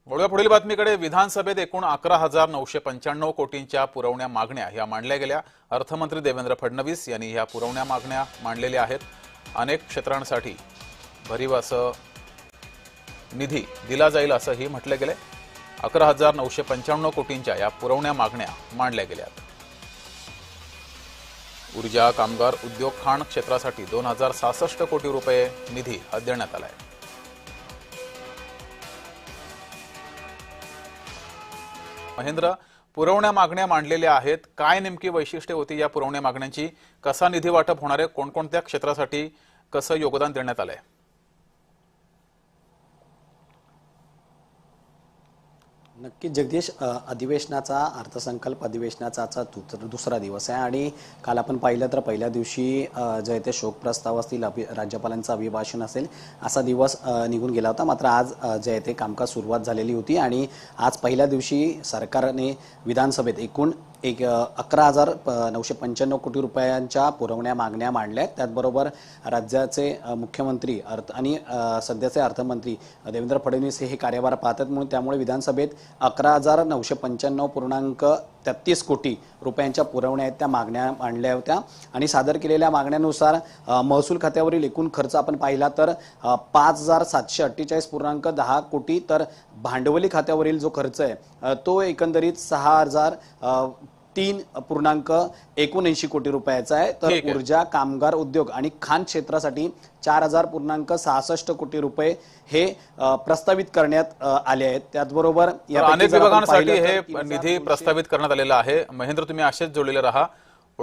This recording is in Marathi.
वळूया पुढील बातमीकडे। विधानसभेत एकूण 11,995 कोटींच्या पुरवण्या मागण्या ह्या मांडल्या गेल्या। अर्थमंत्री देवेंद्र फडणवीस यांनी ह्या पुरवण्या मागण्या मांडलेल्या आहेत। अनेक क्षेत्रांसाठी भरीव असं निधी दिला जाईल असंही म्हटलं गेलंय। 11,995 कोटींच्या या पुरवण्या मागण्या मांडल्या गेल्यात। ऊर्जा, कामगार, उद्योग, खाण क्षेत्रासाठी 2,066 कोटी रुपये निधी देण्यात आलाय। महेंद्र, पुरवण्या मागण्या मांडलेल्या आहेत, काय नेमकी वैशिष्ट्ये होती या पुरवण्या मागण्यांची? कसा निधी वाटप होणार आहे? कोणकोणत्या क्षेत्रासाठी कसं योगदान देण्यात आलंय? नक्की जगदीश, अधिवेशनाचा अर्थसंकल्प अधिवेशनाचा दुसरा दिवस आहे आणि काल आपण पाहिलं तर पहिल्या दिवशी जे ते शोक प्रस्ताव असतील, राज्यपालांचं अभिभाषण असेल, असा दिवस निघून गेला होता। मात्र आज जे ते कामकाज सुरुवात झालेली होती आणि आज पहिल्या दिवशी सरकारने विधानसभेत एकूण 11,995 कोटी रुपयांच्या पुरवण्या मागण्या मांडल्या आहेत। त्याचबरोबर राज्याचे मुख्यमंत्री आणि सध्याचे अर्थमंत्री देवेंद्र फडणवीस हे कार्यभार पाहतात, म्हणून त्यामुळे विधानसभेत 11,995.33 कोटी रुपयांच्या पुरवण्या आहेत त्या मागण्या मांडल्या होत्या आणि सादर केलेल्या मागण्यानुसार महसूल खात्यावरील एकूण खर्च आपण पाहिला तर 5,748.10 कोटी, तर भांडवली खात्यावरील जो खर्च आहे तो एकंदरीत 6,003.79 कोटी रुपयाचा आहे। तर ऊर्जा, कामगार, उद्योग आणि खाण क्षेत्रासाठी 4,000.66 कोटी रुपये हे प्रस्तावित करण्यात आले आहेत। त्याचबरोबर अनेक विभागांसाठी हे निधी प्रस्तावित करण्यात आलेला आहे। महेंद्र, तुम्ही असेच जोडलेले रहा।